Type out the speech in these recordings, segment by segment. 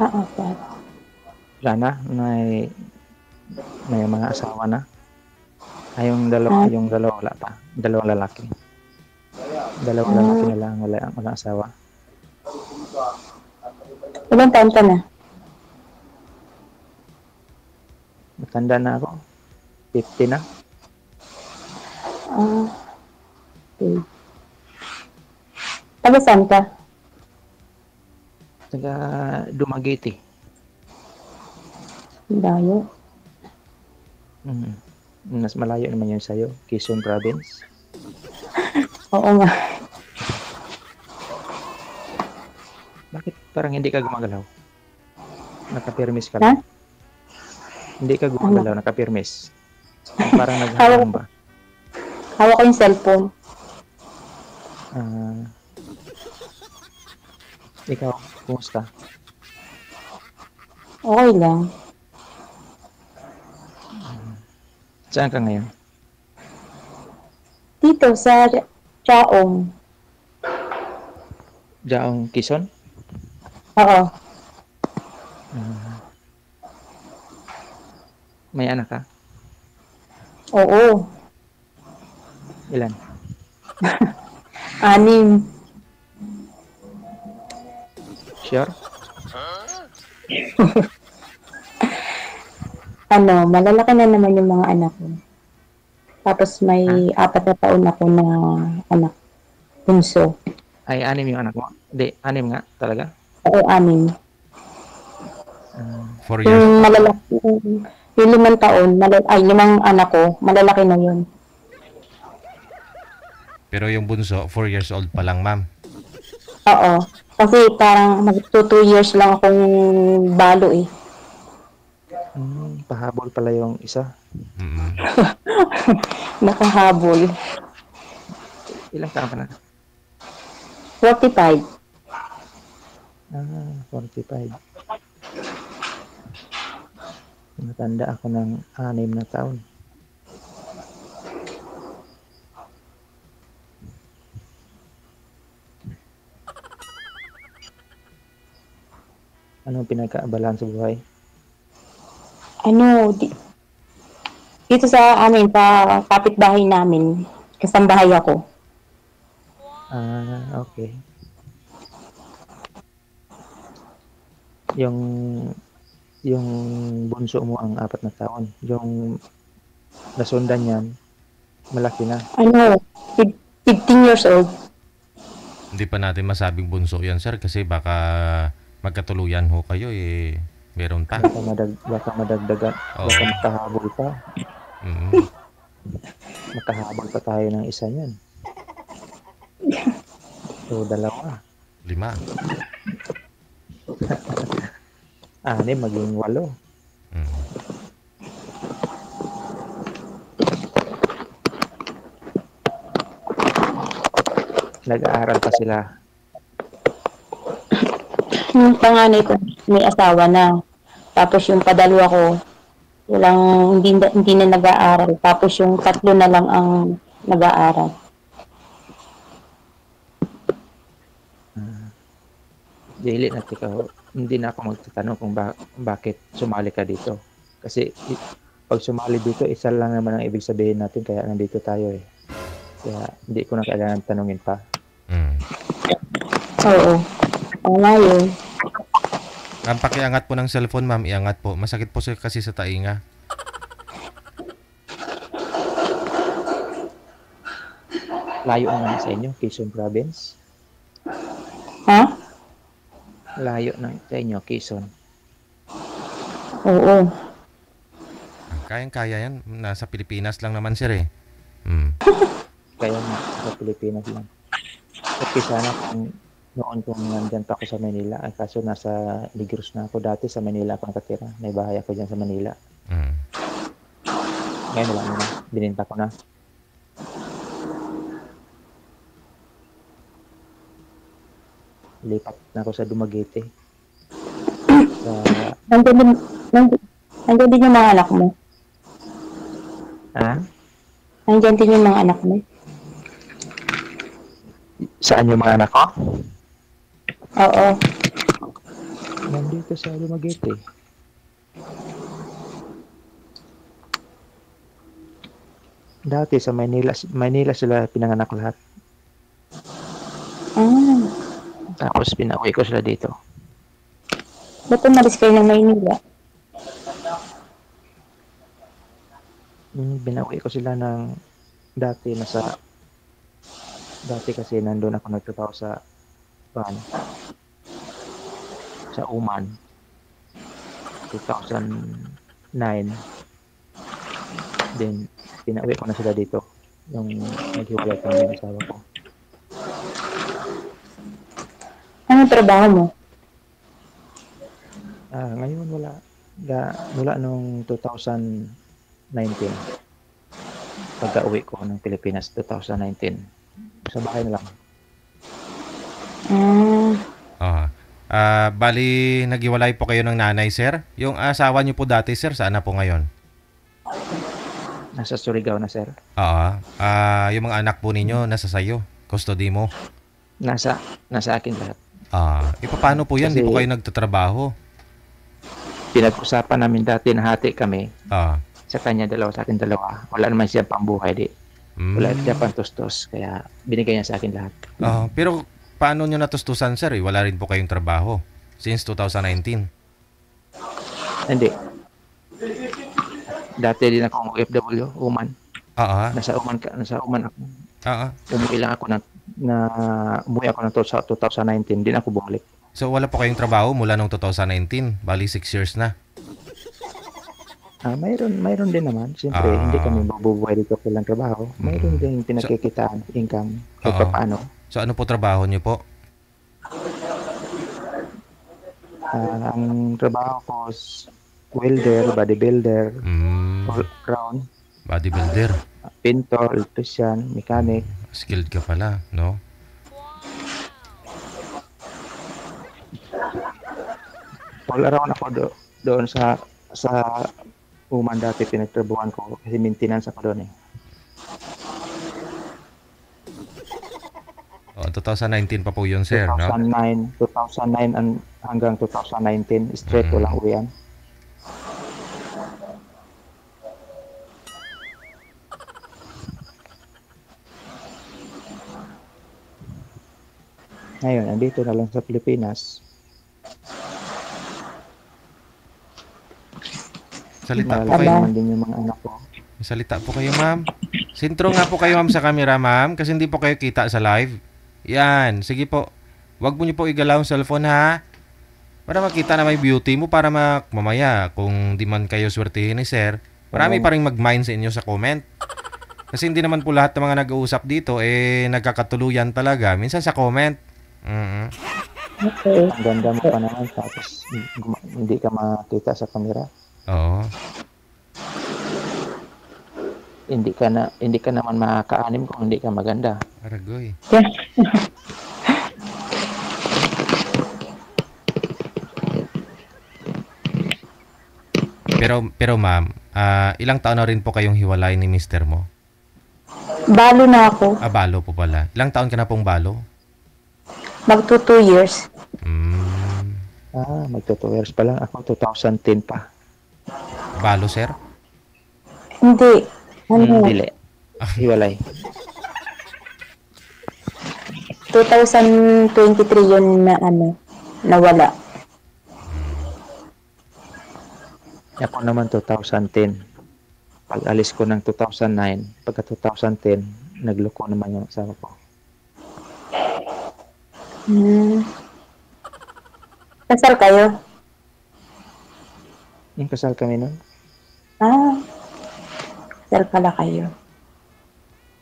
apat. Wala na, may mga asawa na. Ay, Ah, yung dalawa wala pa. Dalawang lalaki. Dalawang lalaki ah, na lang, wala asawa. ilang taon ka na? Matanda na ako. 50 na. Ah, okay. Taga saan ka? Taga Dumaguete. Layo. Mm. Mas malayo naman yun sa'yo. Quezon Province. Oo nga. Bakit parang hindi ka gumagalaw? Nakapirmis ka Ha? lang. Hindi ka Ano? gumagalaw, nakapirmis. Parang Hawak, naghaharang ba? hawak ko yung cellphone. Ah, ikaw, kumusta? Okay lang. Saan ka ngayon? Dito sa Chaong. Diyaong Quezon? Oo. Ah, may anak ka? Oo. Ilan? Anim. Sure? Ano, malalaki na naman yung mga anak ko. Tapos Ha? may 4 na taon ako na anak. Bunso. Ay, anim yung anak mo? Hindi, anim nga talaga. Oo, anim. Ah, 4 years Yung old. malalaki, yung 5 taon, ay, 5 anak ko, malalaki na yun. Pero yung bunso, 4 years old pa lang, ma'am. Oo. Kasi parang magto 2 years lang akong balo eh. pahabol pala yung isa. Mm. Nakahabol. Ilang taon ka na? 45. 45. Matanda ako ng 6 na taon. Anong pinagkaabalan sa buhay? Ano, dito sa amin, sa kapitbahay namin, kasambahay ako. Okay. Yung yung bunso mo ang 4 na taon. Yung nasundan niyan, malaki na. Ano, 15 years old. Hindi pa natin masabing bunso yan, sir, kasi baka magkatuluyan ho kayo, eh. Meron pa. Baka madagdagan, Oo. baka makahabol pa. Mm. Makahabol pa tayo ng isa niyan. So, 2. 5. 6 maging 8. Mm. Nag-aaral pa sila. Yung panganay ko, may asawa na. Tapos yung padalwa ko, hindi na nag-aaral. Tapos yung 3 na lang ang nag-aaral. Dili na ikaw, hindi na ako magtatanong kung bakit sumali ka dito. Kasi pag sumali dito, isa lang naman ang ibig sabihin natin kaya nandito tayo eh. Kaya hindi ko na kailangan tanungin pa. Mm. Oo. Oo nga yun. Ma'am, pakiangat po ng cellphone, ma'am. Iangat po. Masakit po kasi sa tainga. Layo naman sa inyo, Quezon Province. Ha? Layo na sa inyo, Quezon. Oo. Kayang-kaya yan. Nasa Pilipinas lang naman, sir, eh. Mm. Kaya nga, sa Pilipinas lang. Kasi sana kung noon kung nandyan pa ako sa Manila, kaso nasa Negros na ako dati, sa Manila ako nakatira. May bahay ako dyan sa Manila. Mm. Ngayon wala na, bininta ko na. Lipat na ako sa Dumaguete. Nandiyan din, nandiyan din yung mga anak mo. Ha? Nandiyan din yung mga anak mo. Saan yung mga anak ko? Oo. Nandito sa Dumaguete. Dati sa Maynila sila pinanganak lahat. Ah, Tapos pinauwi ko sila dito. ba't umalis kayo ng Maynila? Pinauwi ko sila ng dati kasi nandun ako nagtrabaho sa Uman 2009. Then pinauwi ko na sila dito nung naghiwalay kami ng asawa ko. Anong trabaho mo? Ngayon wala nung 2019. Pagka-uwi ko ng Pilipinas 2019. Sa bahay na lang. Bali, naghiwalay po kayo ng nanay, sir. Yung asawa niyo po dati, sir, saan na po ngayon? Nasa Surigao na, sir. Yung mga anak po ninyo, nasa sayo. Custody mo. Nasa akin lahat. Paano po yan? Kasi Di po kayo nagtatrabaho? Pinag-usapan namin dati na hati kami. Sa kanya dalawa, sa akin dalawa. Wala naman siya pambuhay di. Wala siya pantustos. Kaya binigay niya sa akin lahat. Pero paano nyo natustusan, sir? Wala rin po kayong trabaho since 2019. Hindi. Dati din ako OFW, Uman. Nasa Uman ako. Umuwi ako ng 2019, din ako bumalik. So wala po kayong trabaho mula noong 2019, bali 6 years na. Mayroon din naman. Siyempre, hindi kami mabubuhay dito kailang trabaho. Mayroon din pinakikitaan, income, kahit paano. So ano po trabaho niyo po? Ang trabaho ko is welder, bodybuilder, all round. Bodybuilder. Pintor, electrician, mechanic. Skilled ka pala, no? All around ako doon sa Uman dati pinagtrabuhan ko kasi maintenance ako doon eh. 2019 pa po yun, sir, 2009 hanggang 2019 straight walang uwian. Ngayon, andito na lang sa Pilipinas. Salita po kayo. Naman din yung mga anak ko. Salita po kayo, ma'am. Sintro nga po kayo, ma'am, sa camera, ma'am, kasi hindi po kayo kita sa live. Yan, sige po. Huwag mo niyo po igalaw ang cellphone, ha? Para makita na may beauty mo, para mamaya, kung di man kayo swertihin ni sir, marami pa rin mag-mind sa inyo sa comment. Kasi hindi naman po lahat ng mga nag-uusap dito, nagkakatuluyan talaga. Minsan sa comment. Okay. Ang ganda mo pa naman, tapos hindi ka makita sa camera. Oo. Hindi ka naman makakaanim kung hindi ka maganda. Aragoy. Pero ma'am, ilang taon na rin po kayong hiwalay ni mister mo? Balo na ako. Balo po pala. Ilang taon ka na pong balo? Magto 2 years. Magto 2 years pa lang. Ako 2010 pa. Balo, sir? Hindi. Dili. Hiwalay. 2023 yun na nawala. Ako naman 2010. Pag alis ko ng 2009, pagka 2010, nagloko naman yung asawa ko. Kasal kayo? Yung kasal kami nun. Kasal pala kayo.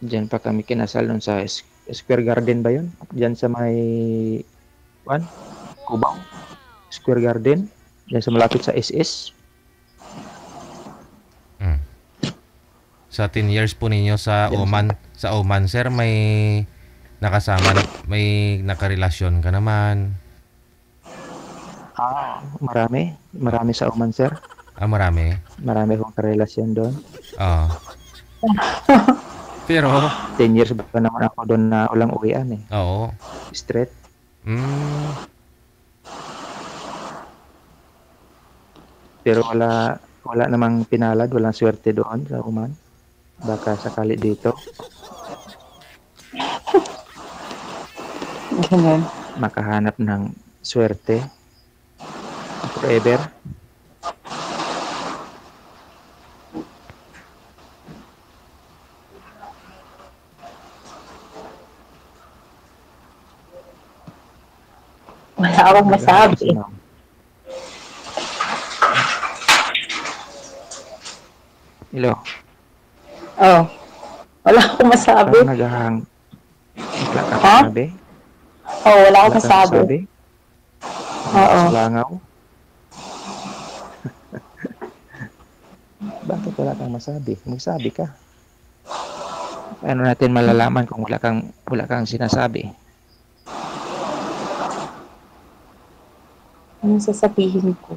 Diyan pa kami kinasal nun sa Square Garden ba yun? Diyan sa may Cubao. Square Garden. Diyan sa malapit sa SS. Sa 10 years po ninyo sa Oman, sir, may nakasama na, may nakarelasyon ka naman. Marami sa Oman, sir. Marami. Marami akong karelasyon doon. Pero 10 years ba naman ako doon na walang uwian eh. Oo. Straight. Pero wala namang pinalad, walang swerte doon sa Oman. Baka sakali dito Ganun. makahanap ng swerte forever. Wala akong masabi. Hello. Oh. Wala akong masabi. Parang naghahang. Wala kang Ha? masabi? Oh, wala akong Wala kang masabi. masabi? Oo. Langaw? Bakit wala kang masabi? Magsabi ka. Paano natin malalaman kung wala kang sinasabi? Anong sasabihin ko?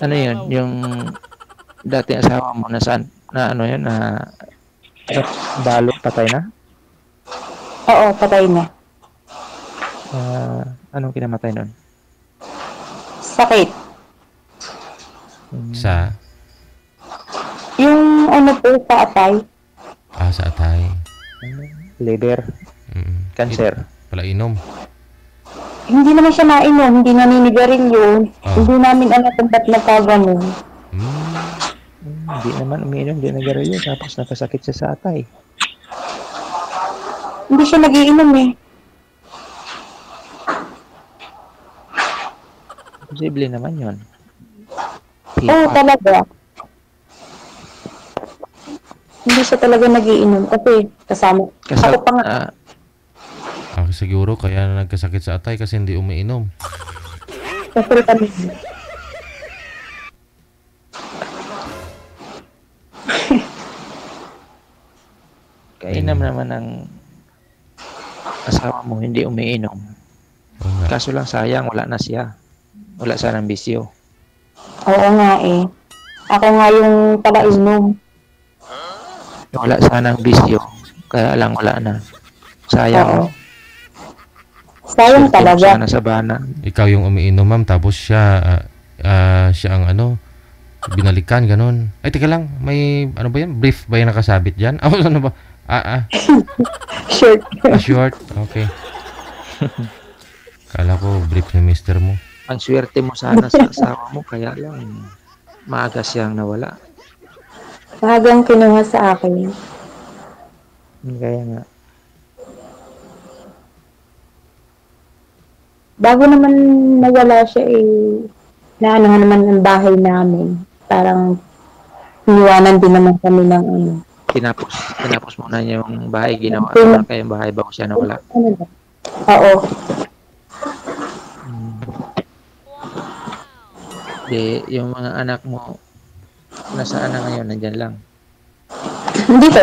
Ano yun? Yung dati asawa mo na saan? Na ano yun? Na balo, patay na? Oo, patay na. Anong kinamatay nun? Sakit. Sa Yung ano po, paatay. sa atay. Liver, cancer. Pala inom. Hindi naman siya nainom, hindi naninigarilyo. Oh. Hindi namin alam kung ba't nagkaganon. Hindi naman umiinom, hindi nagarilyo. Tapos nakasakit siya sa atay. Hindi siya nagiinom eh. Posible naman yun. Oo, talaga. Hindi siya talaga nagiinom kasi kasama. Ako pa nga. Siguro kaya nagkasakit sa atay kasi hindi umiinom. Kasi kami. Kainam naman ng asawa mo, hindi umiinom. Oo nga. Kaso lang sayang, wala na siya. Wala sanang bisyo. Oo nga eh. Ako nga yung palainom. Wala sanang bisyo. Kaya lang wala na. Sayang. Oo. Sayang Swerte mo talaga. sana sa bana. Ikaw yung umiinom, ma'am, tapos siya ang binalikan, ganun. Ay, teka lang, may, ano ba yan? Brief ba yung nakasabit dyan? Ano ba? Short. Short? Okay. Kala ko, brief ni mister mo. Ang swerte mo sana sa asawa mo, kaya lang maaga siyang nawala. Magang kinuha sa akin. Kaya nga. Bago naman nawala siya eh, naanohan naman ang bahay namin. Parang iniwanan din naman kami ng ano. Tinapos muna niya yung bahay, ginawa na kayong bahay bago siya nawala. Oo. Di, yung mga anak mo, nasaan na ngayon? Nandyan lang. Dito,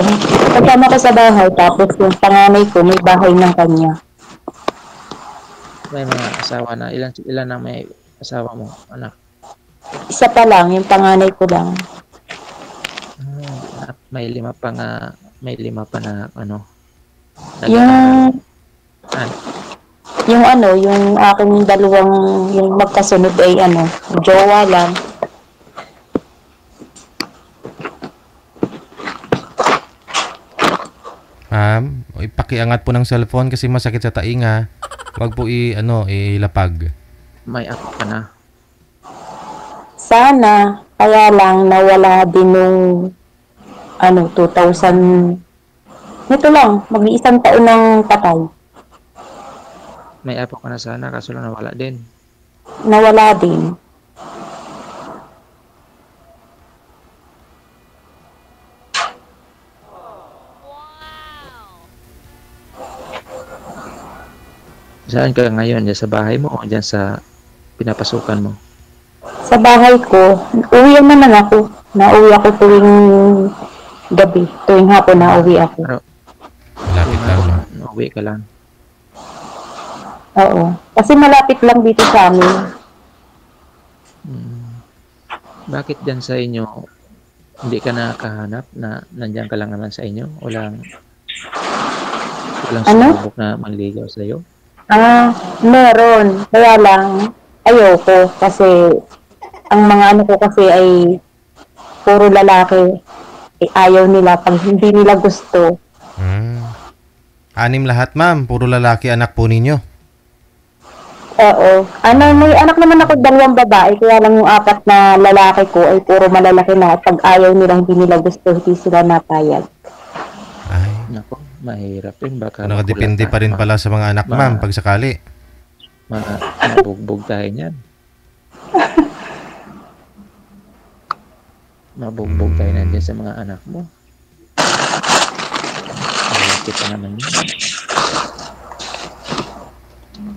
kasama ko sa bahay. Tapos yung panganay ko, may bahay ng kanya. May mga asawa na. Ilan na may asawa mo, anak? Isa pa lang, yung panganay ko lang. May lima pa na ano. Yung, Ay, yung aking dalawang, yung magkasunod ay jowa lang. Ma'am, ipakiangat po ng cellphone kasi masakit sa tainga. Wag po ilapag. may apo ka na. Sana, kaya lang nawala din nung 2000, nito lang, mag-iisang taon ng patay. May apo ka na sana, kaso lang nawala din. Nawala din. Saan ka ngayon? Diyan sa bahay mo o diyan sa pinapasukan mo? Sa bahay ko, uwi naman ako. Nauwi ako tuwing gabi. Tuwing hapon nauwi ako. Malapit lang, no? Uwi ka lang. Oo. Kasi malapit lang dito sa amin. Bakit dyan sa inyo, hindi ka nakahanap na nandyan ka lang naman sa inyo? Walang sumubok na manligaw sa'yo? Meron. Kaya lang, ayoko. Kasi ang mga ano ko kasi ay puro lalaki. Eh, ayaw nila pag hindi nila gusto. Hmm. 6 lahat, ma'am. Puro lalaki anak po ninyo. Oo. Ano, may anak naman ako 2 babae, kaya lang yung 4 na lalaki ko ay puro malalaki na. Pag ayaw nila, hindi nila gusto, hindi sila napayag. Ay. Nako, mahirap rin. Baka Nakadepende pa rin pala sa mga anak, ma'am, pag sakali. Mabugbog tayo niyan. Mabugbog tayo nandiyan sa mga anak mo. Malaki pa naman yun.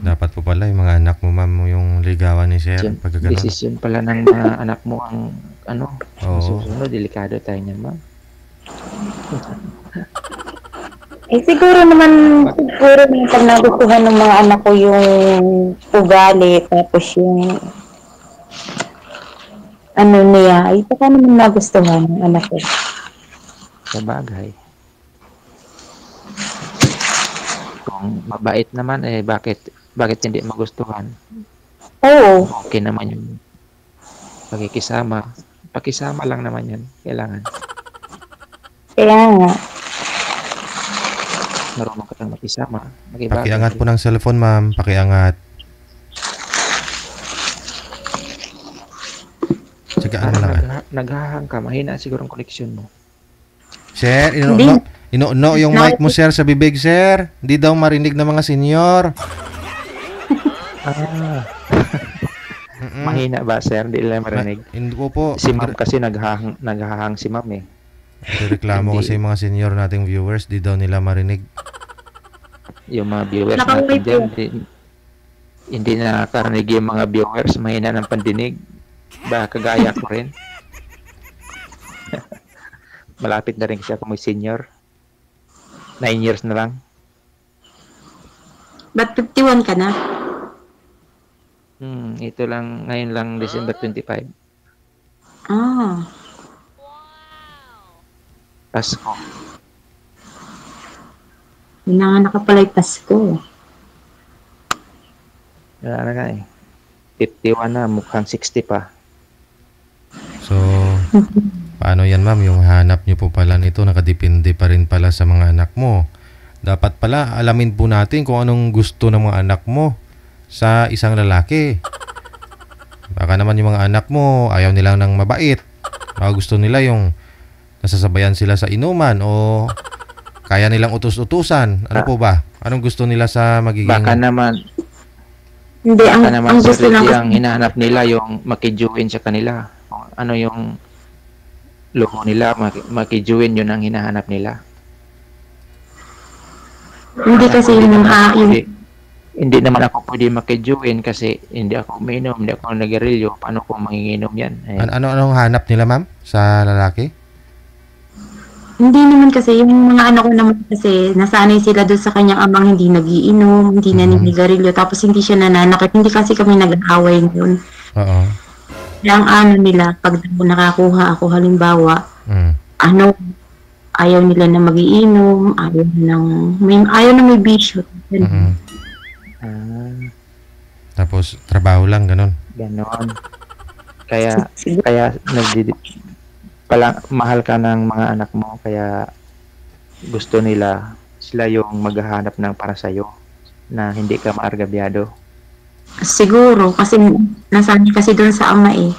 Dapat po pala yung mga anak mo, ma'am, yung ligawan ni sir. Pagkaganon. Desisyon pala ng mga anak mo ang ano, Oo. susunod. Delikado tayo niyan, ma'am. Eh, siguro naman pag nagustuhan ng mga anak ko yung ugali, tapos yung ano niya, ay baka naman nagustuhan ng anak ko. Sa bagay. Kung mabait naman, eh bakit hindi magustuhan? Oo. Okay naman yung pakikisama. Pakisama lang naman yan. Kailangan. Kaya nga. Marunong ka lang makisama. Makibagay. Pakiangat po ng cellphone, ma'am. Pakiangat. Tsagaan mo lang. Naghahang ka. Mahina siguro ang connection mo. Sir, inuuno yung mic mo, sir, sa bibig, sir. Hindi daw marinig ng mga senior. Mahina ba, sir? Hindi lang marinig. Hindi po. Si ma'am kasi naghahang si ma'am eh. Reklamo kasi yung mga senior nating viewers, di daw nila marinig. Yung mga viewers natin dyan, hindi nakakarinig yung mga viewers, mahina ng pandinig. Baka kagaya ko rin. Malapit na rin kasi ako may senior. 9 years na lang. Ba't 51 ka na? Ito lang, ngayon lang December 25. Ah. Pasko. Hinanganak ka pala yung Pasko. Wala na nga eh. 51 na, mukhang 60 pa. So, paano yan, ma'am? Yung hanap nyo po pala nito, nakadepende pa rin pala sa mga anak mo. Dapat pala, alamin po natin kung anong gusto ng mga anak mo sa isang lalaki. Baka naman yung mga anak mo, ayaw nila ng mabait. Baka gusto nila yung nasasabayan sila sa inuman o kaya nilang utos-utusan. Ano po ba? Anong gusto nila sa magiging... Baka naman, Hindi, ang gusto Sir lang Ricky, ang hinahanap nila yung makijuin sa kanila. Ano yung luho nila, makijuin, yun ang hinahanap nila. hindi kasi yung Hindi naman ako pwede makijuin kasi hindi ako uminom, hindi ako nagarilyo. Paano ko manginginom yan? Anong hanap nila, ma'am, sa lalaki? Hindi naman kasi, yung mga anak ko naman kasi, nasanay sila doon sa kanyang amang hindi nagiinom, hindi naninigarilyo, tapos hindi siya nananakit. Hindi kasi kami nag-away doon. Oo. Kaya ang ano nila, pag nakakuha ako halimbawa, ano, ayaw nila na magiinom, ayaw na may bisyo. Tapos, trabaho lang, ganun. Ganon. Kaya mahal ka ng mga anak mo, kaya gusto nila sila yung maghahanap ng para sa'yo na hindi ka maargabyado. Siguro, kasi nasanay kasi doon sa ama eh.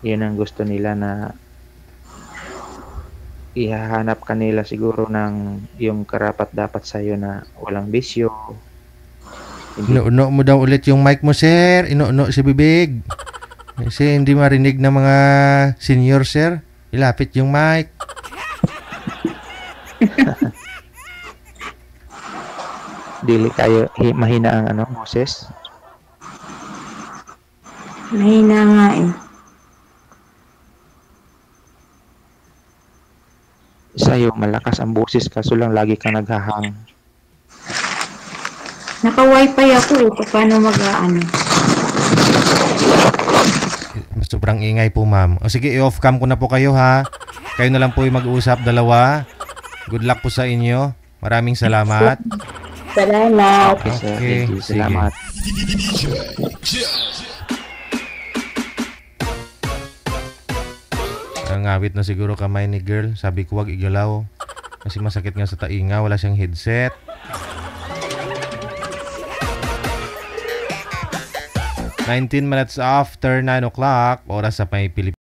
Yun ang gusto nila na ihahanap ka nila siguro ng yung karapat dapat sa'yo na walang bisyo. Inuuno mo daw ulit yung mic mo, sir. Inuuno si bibig. Kasi hindi marinig ng mga senior, sir. Ilapit yung mic. Dili tayo mahina ang boses. Mahina nga eh. Sa'yo, malakas ang boses kaso lang lagi kang naghahang. Naka-wifi ako eh. Paano mag-ano? Sobrang ingay po, ma'am. O sige, i-off cam ko na po kayo, ha. Kayo na lang po yung mag-uusap, dalawa. Good luck po sa inyo. Maraming salamat. Salamat. Okay, sir. Okay, Thank you. sige. Salamat. Ngawit na siguro kamay ni girl. Sabi ko wag igalaw. Kasi masakit nga sa tainga. Wala siyang headset. 19 minutes after 9 o'clock. Oras sa may Pilipinas.